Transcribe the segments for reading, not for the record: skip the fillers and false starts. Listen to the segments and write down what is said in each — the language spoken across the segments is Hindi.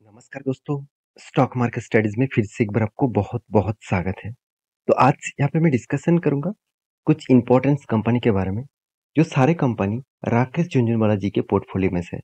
नमस्कार दोस्तों, स्टॉक मार्केट स्टडीज में फिर से एक बार आपको बहुत-बहुत स्वागत है। तो आज यहाँ पे मैं डिस्कशन करूँगा कुछ इम्पोर्टेंट कंपनी के बारे में, जो सारे कंपनी राकेश झुनझुनवाला जी के पोर्टफोलियो में से है।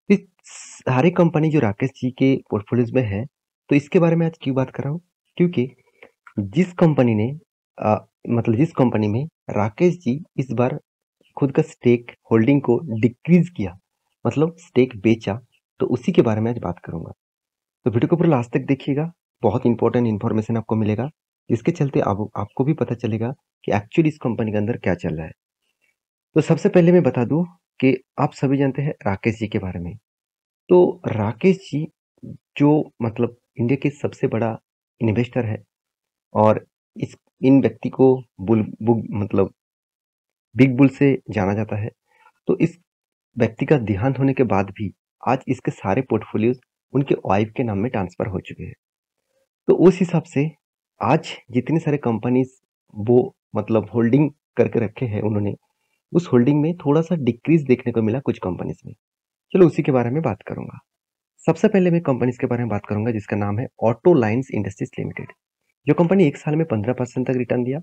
इस सारे कंपनी जो राकेश जी के पोर्टफोलियोज में है, तो इसके बारे में आज क्यों बात कर रहा हूँ? क्योंकि जिस कंपनी ने जिस कंपनी में राकेश जी इस बार खुद का स्टेक होल्डिंग को डिक्रीज किया, मतलब स्टेक बेचा, तो उसी के बारे में आज बात करूँगा। तो वीडियो को पूरा लास्ट तक देखिएगा, बहुत इंपॉर्टेंट इन्फॉर्मेशन आपको मिलेगा, जिसके चलते आपको भी पता चलेगा कि एक्चुअली इस कंपनी के अंदर क्या चल रहा है। तो सबसे पहले मैं बता दूं कि आप सभी जानते हैं राकेश जी के बारे में। तो राकेश जी जो इंडिया के सबसे बड़ा इन्वेस्टर है और इस इन व्यक्ति को बुल बुग मतलब बिग बुल से जाना जाता है। तो इस व्यक्ति का देहांत होने के बाद भी आज इसके सारे पोर्टफोलियोज उनके वाइफ के नाम में ट्रांसफर हो चुके हैं। तो उस हिसाब से आज जितने सारे कंपनीज वो होल्डिंग करके रखे हैं उन्होंने, उस होल्डिंग में थोड़ा सा डिक्रीज देखने को मिला कुछ कंपनीज में। चलो उसी के बारे में बात करूंगा। सबसे पहले मैं कंपनीज के बारे में बात करूंगा जिसका नाम है ऑटो लाइन्स इंडस्ट्रीज लिमिटेड। जो कंपनी एक साल में 15% तक रिटर्न दिया,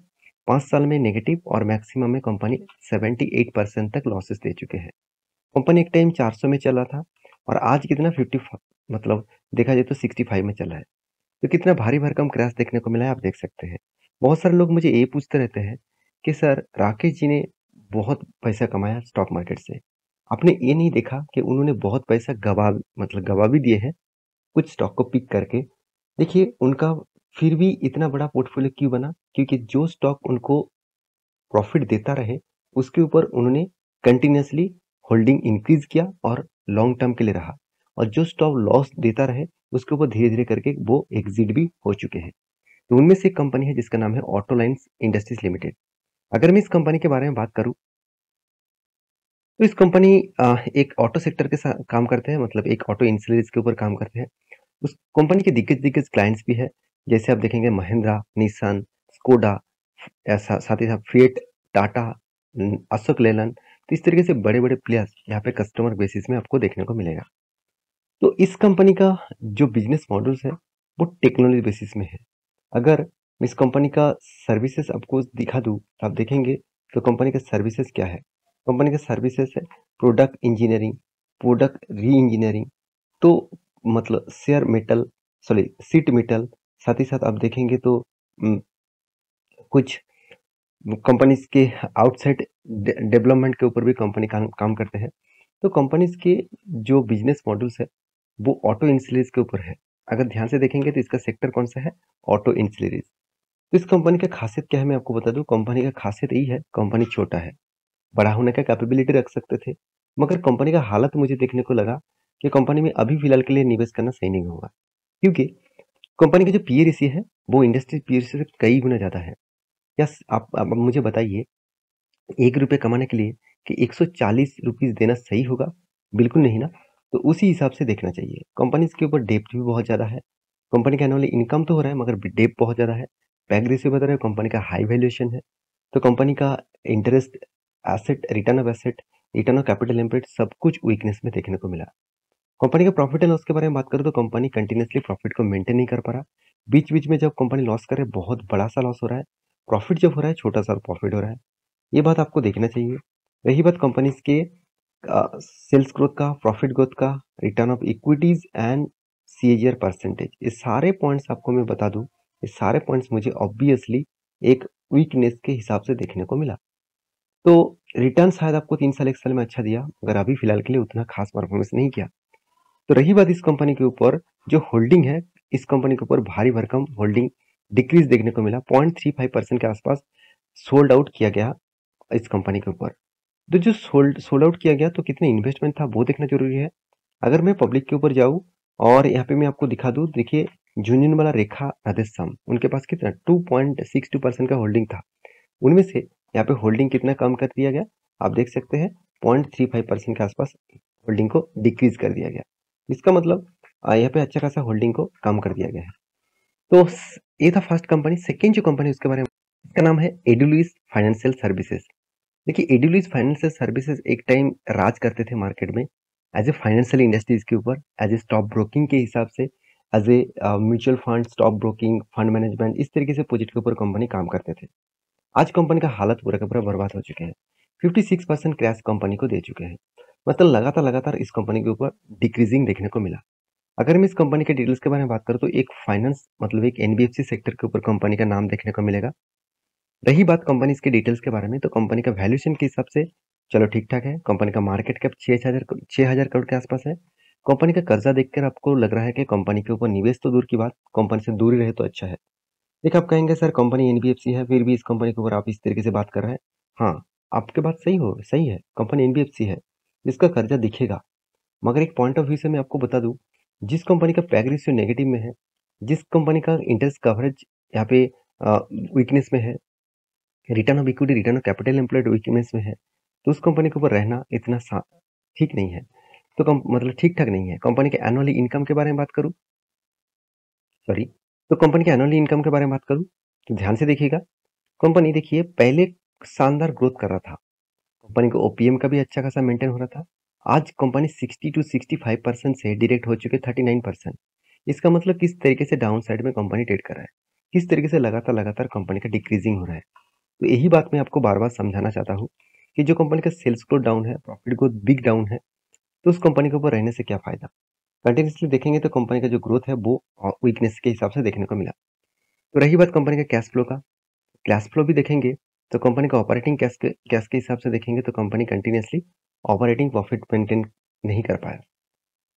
5 साल में नेगेटिव और मैक्सिमम में कंपनी 78% तक लॉसेस दे चुके हैं। कंपनी एक टाइम 400 में चला था और आज कितना 50 देखा जाए तो 65 में चला है। तो कितना भारी भरकम क्रैश देखने को मिला है आप देख सकते हैं। बहुत सारे लोग मुझे ये पूछते रहते हैं कि सर राकेश जी ने बहुत पैसा कमाया स्टॉक मार्केट से, आपने ये नहीं देखा कि उन्होंने बहुत पैसा गवा भी दिए हैं कुछ स्टॉक को पिक करके। देखिए उनका फिर भी इतना बड़ा पोर्टफोलियो क्यों बना? क्योंकि जो स्टॉक उनको प्रॉफिट देता रहे उसके ऊपर उन्होंने कंटिन्यूअसली होल्डिंग इंक्रीज किया और लॉन्ग टर्म के लिए रहा, और जो स्टॉक लॉस देता रहे उसके ऊपर धीरे धीरे करके वो एग्जिट भी हो चुके हैं। तो उनमें से एक कंपनी है जिसका नाम है ऑटो लाइन्स इंडस्ट्रीज लिमिटेड। अगर मैं इस कंपनी के बारे में बात करूं तो इस कंपनी एक ऑटो सेक्टर के साथ काम करते हैं, एक ऑटो इंश्योरेंस के ऊपर काम करते हैं। उस कंपनी के दिग्गज दिग्गज क्लाइंट्स भी है, जैसे आप देखेंगे महिंद्रा, निसान, स्कोडा, ऐसा साथ ही साथ फिएट, टाटा, अशोक लेलैंड। तो इस तरीके से बड़े बड़े प्लेयर्स यहाँ पे कस्टमर बेसिस में आपको देखने को मिलेगा। तो इस कंपनी का जो बिजनेस मॉडल्स है वो टेक्नोलॉजी बेसिस में है। अगर मैं इस कंपनी का सर्विसेज आपको दिखा दूं तो आप देखेंगे तो कंपनी का सर्विसेज क्या है। कंपनी का सर्विसेज है product engineering, product re engineering, तो share metal, sorry sheet metal. साथ ही साथ आप देखेंगे तो कुछ कंपनीज के आउटसाइड डेवलपमेंट के ऊपर भी कंपनी काम करते हैं। तो कंपनीज के जो बिजनेस मॉडल्स है वो ऑटो इंश्योरेंस के ऊपर है। अगर ध्यान से देखेंगे तो इसका सेक्टर कौन सा है? Auto insurance. तो इस कंपनी का खासियत क्या है मैं आपको बता दूं। कंपनी का खासियत यही है, कंपनी छोटा है, बड़ा होने का कैपेबिलिटी रख सकते थे, मगर कंपनी का हालत मुझे देखने को लगा कि कंपनी में अभी फिलहाल के लिए निवेश करना सही नहीं होगा, क्योंकि कंपनी का जो पीए रेशियो है वो इंडस्ट्री पीए रेशियो से कई गुना ज्यादा है। यस, आप मुझे बताइए, 1 रुपये कमाने के लिए कि 140 रुपीज देना सही होगा? बिल्कुल नहीं ना। तो उसी हिसाब से देखना चाहिए। कंपनी के ऊपर डेप्ट भी बहुत ज़्यादा है। कंपनी का एनुअली इनकम तो हो रहा है मगर डेप्ट बहुत ज़्यादा है। पैग रेशियो बता रहे हो, कंपनी का हाई वैल्यूएशन है। तो कंपनी का interest, asset, return of asset, return of capital employed सब कुछ वीकनेस में देखने को मिला। कंपनी का प्रॉफिट एंड लॉस के बारे में बात करूँ तो कंपनी कंटिन्यूअसली प्रॉफिट को मेंटेन नहीं कर पा रहा। बीच बीच में जब कंपनी लॉस करे बहुत बड़ा सा लॉस हो रहा है, प्रॉफिट जब हो रहा है छोटा सा प्रॉफिट हो रहा है। ये बात आपको देखना चाहिए। रही बात कंपनीज के सेल्स ग्रोथ का, प्रॉफिट ग्रोथ का, return of equities and CAGR percentage, ये सारे पॉइंट्स आपको मैं बता दूं, ये सारे पॉइंट्स मुझे ऑब्वियसली एक वीकनेस के हिसाब से देखने को मिला। तो रिटर्न शायद आपको 3 साल 1 साल में अच्छा दिया, मगर अभी फिलहाल के लिए उतना खास परफॉर्मेंस नहीं किया। तो रही बात इस कंपनी के ऊपर जो होल्डिंग है, इस कंपनी के ऊपर भारी भरकम होल्डिंग डिक्रीज देखने को मिला। 0.35% के आसपास सोल्ड आउट किया गया इस कंपनी के ऊपर। तो जो सोल्ड सोल्ड आउट किया गया तो कितने इन्वेस्टमेंट था वो देखना जरूरी है। अगर मैं पब्लिक के ऊपर जाऊँ और यहाँ पे मैं आपको दिखा दूँ, देखिए झुनझुनवाला रेखा राधेश्याम, उनके पास कितना 2.62% का होल्डिंग था। उनमें से यहाँ पे होल्डिंग कितना कम कर दिया गया आप देख सकते हैं, 0.35% के आसपास होल्डिंग को डिक्रीज कर दिया गया। इसका यहाँ पे अच्छा खासा होल्डिंग को कम कर दिया गया है। तो ये था फर्स्ट कंपनी। सेकेंड जो कंपनी उसके बारे में, इसका नाम है एडुलिस फाइनेंशियल सर्विसेज। देखिए एडुलिस फाइनेंशियल सर्विसेज एक टाइम राज करते थे मार्केट में, एज ए फाइनेंशियल इंडस्ट्रीज के ऊपर, एज ए स्टॉक ब्रोकिंग के हिसाब से, as a mutual fund, stock broking, fund management, इस तरीके से प्रोजेक्ट के ऊपर कंपनी काम करते थे। आज कंपनी का हालत पूरा का पूरा बर्बाद हो चुके हैं। 56% क्रैश कंपनी को दे चुके हैं। मतलब लगातार लगातार इस कंपनी के ऊपर डिक्रीजिंग देखने को मिला। अगर मैं इस कंपनी के डिटेल्स के बारे में बात करूं तो एक फाइनेंस मतलब एक एनबीएफसी सेक्टर के ऊपर कंपनी का नाम देखने को मिलेगा। रही बात कंपनी के डिटेल्स के बारे में, तो कंपनी का वैल्यूएशन के हिसाब से चलो ठीक ठाक है। कंपनी का मार्केट कैप 6,000 करोड़ के आसपास है। कंपनी का कर्जा देखकर आपको लग रहा है कि कंपनी के ऊपर निवेश तो दूर की बात, कंपनी से दूर ही रहे तो अच्छा है। देखिए, आप कहेंगे सर कंपनी एनबीएफसी है, फिर भी इस कंपनी के ऊपर आप इस तरीके से बात कर रहे हैं। हाँ, आपकी बात सही है, कंपनी एनबीएफसी है, इसका कर्जा दिखेगा। मगर एक पॉइंट ऑफ व्यू से मैं आपको बता दूं, जिस कंपनी का पैग रेशियो नेगेटिव में है, जिस कंपनी का इंटरेस्ट कवरेज यहाँ पे वीकनेस में है, return of equity, return of capital employed weakness में है, तो उस कंपनी के ऊपर रहना इतना ठीक नहीं है। तो मतलब ठीक ठाक नहीं है। कंपनी के एनुअली इनकम के बारे में बात करूं, सॉरी, तो कंपनी के एनुअली इनकम के बारे में बात करूं तो ध्यान से देखिएगा। कंपनी देखिए पहले शानदार ग्रोथ कर रहा था, कंपनी को ओपीएम का भी अच्छा खासा मेंटेन हो रहा था। आज कंपनी 60 टू 65% से डायरेक्ट हो चुके 39%। इसका मतलब किस तरीके से डाउन साइड में कंपनी ट्रेड कर रहा है, किस तरीके से लगातार लगातार कंपनी का डिक्रीजिंग हो रहा है। तो यही बात मैं आपको बार बार समझाना चाहता हूँ कि जो कंपनी का सेल्स ग्रोथ डाउन है, प्रॉफिट ग्रोथ बिग डाउन है, तो उस कंपनी के ऊपर रहने से क्या फायदा। कंटिन्यूसली देखेंगे तो कंपनी का जो ग्रोथ है वो वीकनेस के हिसाब से देखने को मिला। तो रही बात कंपनी का कैश फ्लो का, कैश फ्लो भी देखेंगे तो कंपनी का ऑपरेटिंग कैश के हिसाब से देखेंगे तो company continuously operating profit maintain नहीं कर पाया।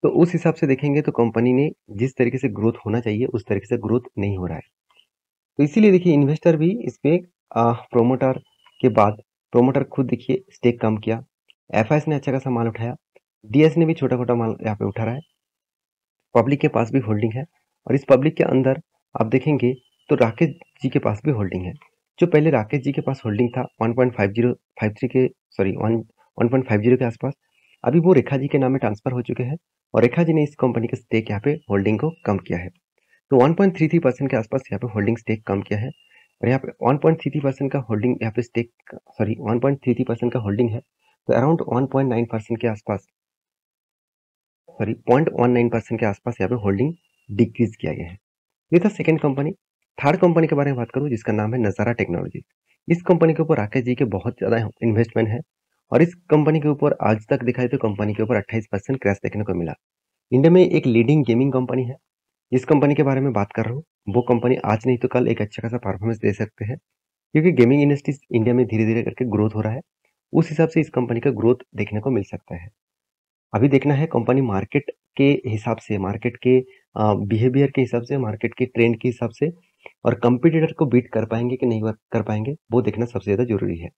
तो उस हिसाब से देखेंगे तो कंपनी ने जिस तरीके से ग्रोथ होना चाहिए उस तरीके से ग्रोथ नहीं हो रहा है। तो इसीलिए देखिए इन्वेस्टर भी इसमें प्रोमोटर के बाद, प्रोमोटर खुद देखिए स्टेक कम किया, एफआईएस ने अच्छा खासा माल उठाया, डीएस ने भी छोटा छोटा माल यहाँ पे उठा रहा है, पब्लिक के पास भी होल्डिंग है। और इस पब्लिक के अंदर आप देखेंगे तो राकेश जी के पास भी होल्डिंग है। जो पहले राकेश जी के पास होल्डिंग था 1.5053 के, सॉरी 1.50 के आसपास, अभी वो रेखा जी के नाम में ट्रांसफर हो चुके हैं और रेखा जी ने इस कंपनी के स्टेक यहाँ पे होल्डिंग को कम किया है। तो 1.33% के आसपास यहाँ पे होल्डिंग स्टेक कम किया है और यहाँ पे 1.33% का होल्डिंग यहाँ पे स्टेक, सॉरी 1.33% का होल्डिंग है, तो अराउंड 1.9% के आसपास, सॉरी 0.19% के आसपास यहाँ पे होल्डिंग डिक्रीज किया गया है। ये था सेकंड कंपनी। थर्ड कंपनी के बारे में बात करूँ जिसका नाम है नजारा टेक्नोलॉजी। इस कंपनी के ऊपर राकेश जी के बहुत ज़्यादा इन्वेस्टमेंट है और इस कंपनी के ऊपर आज तक दिखाई तो कंपनी के ऊपर 28% क्रैश देखने को मिला। इंडिया में एक लीडिंग गेमिंग कंपनी है, जिस कंपनी के बारे में बात कर रहा हूँ वो कंपनी आज नहीं तो कल एक अच्छा खासा परफॉर्मेंस दे सकते हैं, क्योंकि गेमिंग इंडस्ट्री इंडिया में धीरे धीरे करके ग्रोथ हो रहा है। उस हिसाब से इस कंपनी का ग्रोथ देखने को मिल सकता है। अभी देखना है कंपनी मार्केट के हिसाब से, मार्केट के बिहेवियर के हिसाब से, मार्केट के ट्रेंड के हिसाब से और कंपटीटर को बीट कर पाएंगे कि नहीं कर पाएंगे, वो देखना सबसे ज़्यादा जरूरी है।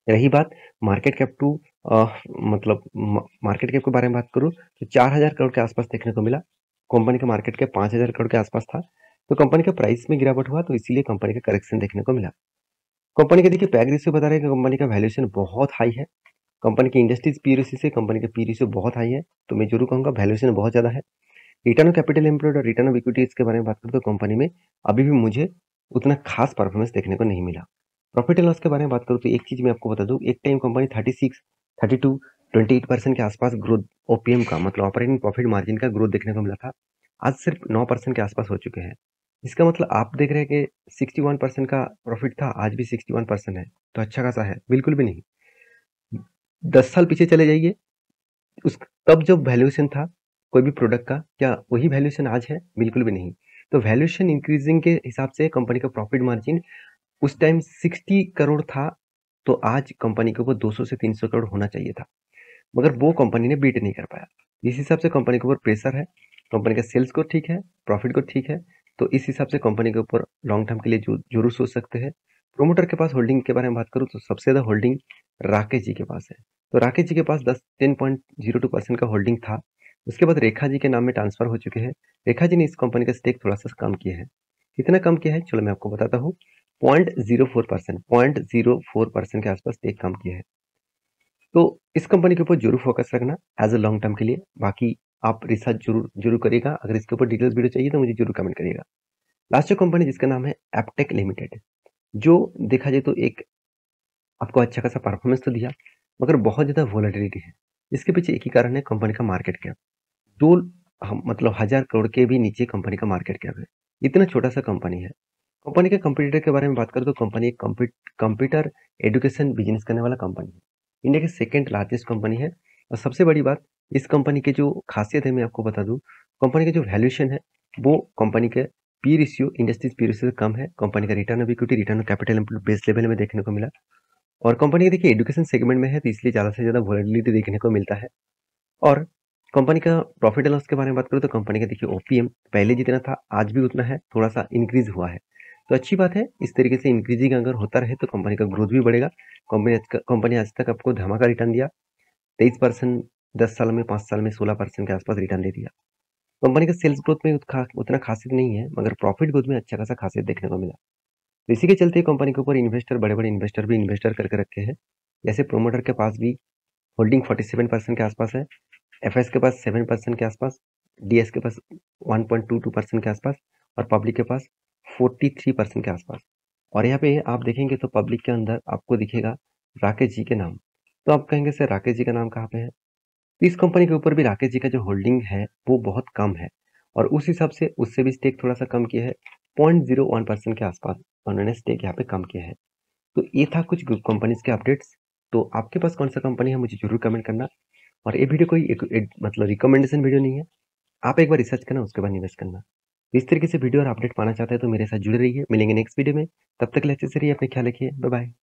रही बात मार्केट कैप टू मतलब मार्केट कैप के बारे में बात करूँ तो 4,000 करोड़ के आसपास देखने को मिला। कंपनी का मार्केट कैप 5,000 करोड़ के आसपास था, तो कंपनी का प्राइस में गिरावट हुआ तो इसीलिए कंपनी का करेक्शन देखने को मिला। कंपनी का देखिए पैग रेशियो बता रहे हैं कि कंपनी का वैल्यूएशन बहुत हाई है। कंपनी की इंडस्ट्रीज पी रेशियो से कंपनी का पी रेशियो बहुत हाई है, तो मैं जरूर कहूँगा वैल्यूएशन बहुत ज़्यादा है। रिटर्न ऑफ कैपिटल एम्प्लॉयड और रिटर्न ऑफ इक्विटी के बारे में बात करूँ तो कंपनी में अभी भी मुझे उतना खास परफॉर्मेंस देखने को नहीं मिला। प्रॉफिट एंड लॉस के बारे में बात करूँ तो एक चीज़ मैं आपको बता दूँ, एक टाइम कंपनी 36, 32, 28% के आसपास ग्रोथ ओपीएम का मतलब ऑपरेटिंग प्रॉफिट मार्जिन का ग्रोथ देखने को मिला था। आज सिर्फ 9% के आसपास हो चुके हैं। इसका मतलब आप देख रहे हैं कि 61% का प्रॉफिट था, आज भी 61% है, तो अच्छा खासा है? बिल्कुल भी नहीं। 10 साल पीछे चले जाइए, उस तब जब वैल्यूएशन था कोई भी प्रोडक्ट का, क्या वही वैल्यूएशन आज है? बिल्कुल भी नहीं। तो वैल्यूएशन इंक्रीजिंग के हिसाब से कंपनी का प्रॉफिट मार्जिन उस टाइम 60 करोड़ था, तो आज कंपनी के ऊपर 200 से 300 करोड़ होना चाहिए था, मगर वो कंपनी ने बीट नहीं कर पाया। इस हिसाब से कंपनी के ऊपर प्रेशर है। कंपनी का सेल्स को ठीक है, प्रॉफिट को ठीक है, तो इस हिसाब से कंपनी के ऊपर लॉन्ग टर्म के लिए जरूर सोच सकते हैं। प्रोमोटर के पास होल्डिंग के बारे में बात करूँ तो सबसे ज़्यादा होल्डिंग राकेश जी के पास है। तो राकेश जी के पास 10.02% का होल्डिंग था। उसके बाद रेखा जी के नाम में ट्रांसफर हो चुके हैं। रेखा जी ने इस कंपनी का स्टेक थोड़ा सा कम किया है। कितना कम किया है चलो मैं आपको बताता हूँ। 0.04% के आसपास स्टेक कम किया है। तो इस कंपनी के ऊपर जरूर फोकस रखना एज अ लॉन्ग टर्म के लिए। बाकी आप रिसर्च जरूर जरूर करिएगा। अगर इसके ऊपर डिटेल्स वीडियो चाहिए तो मुझे जरूर कमेंट करिएगा। लास्ट जो कंपनी जिसका नाम है एप्टेक लिमिटेड, जो देखा जाए तो एक आपको अच्छा खासा परफॉर्मेंस तो दिया, मगर बहुत ज़्यादा वोलेटिलिटी है। इसके पीछे एक ही कारण है, कंपनी का मार्केट कैप। दो हम मतलब 1000 करोड़ के भी नीचे कंपनी का मार्केट कैप है। इतना छोटा-सा कंपनी है। कंपनी के कंपटीटर के बारे में बात करें तो कंपनी एक कंप्यूटर एजुकेशन बिज़नेस करने वाला कंपनी है। इंडिया की सेकंड लार्जेस्ट कंपनी है और सबसे बड़ी बात, इस कंपनी की जो खासियत है मैं आपको बता दूँ, कंपनी का जो वैल्यूएशन है, वो कंपनी के P ratio, industries P ratio से कम है। कंपनी का return of equity, return of capital employed base level में देखने को मिला और कंपनी का देखिए एजुकेशन सेगमेंट में है, तो इसलिए ज़्यादा से ज़्यादा वोलेटिलिटी देखने को मिलता है। और कंपनी का प्रॉफिट एंड लॉस के बारे में बात करूँ तो कंपनी का देखिए ओपीएम पहले जितना था आज भी उतना है, थोड़ा-सा इंक्रीज़ हुआ है। तो अच्छी बात है, इस तरीके से इंक्रीजिंग अगर होता रहे तो कंपनी का ग्रोथ भी बढ़ेगा। कंपनी आज तक आपको धमाका रिटर्न दिया, 23% 10 साल में, 5 साल में 16% के आसपास रिटर्न दे दिया। कंपनी का सेल्स ग्रोथ में उतना खासियत नहीं है, मगर प्रॉफिट ग्रोथ में अच्छा खासा खासियत देखने को मिला। तो इसी के चलते कंपनी के ऊपर इन्वेस्टर, बड़े-बड़े इन्वेस्टर भी इन्वेस्टर करके रखे हैं। जैसे प्रोमोटर के पास भी होल्डिंग 47% के आसपास है, एफएस के पास 7% के आसपास, डीएस के पास 1.22% के आसपास और पब्लिक के पास 43% के आसपास। और यहाँ पे आप देखेंगे तो पब्लिक के अंदर आपको दिखेगा राकेश जी के नाम। तो आप कहेंगे सर राकेश जी का नाम कहाँ पे है? तो इस कंपनी के ऊपर भी राकेश जी का जो होल्डिंग है वो बहुत कम है और उस हिसाब से उससे भी स्टेक थोड़ा सा कम किया है, 0.01% के आसपास उन्होंने स्टेक यहाँ पे कम किया है। तो ये था कुछ ग्रुप कंपनीज के अपडेट्स। तो आपके पास कौन सा कंपनी है मुझे जरूर कमेंट करना। और ये वीडियो कोई मतलब रिकमेंडेशन वीडियो नहीं है, आप एक बार रिसर्च करना उसके बाद इन्वेस्ट करना। तो इस तरीके से वीडियो और अपडेट पाना चाहते हैं तो मेरे साथ जुड़े रहिए, मिलेंगे नेक्स्ट वीडियो में। तब तक के लिए अच्छे से रहिए, अपने ख्याल रखिए, बाय बाय।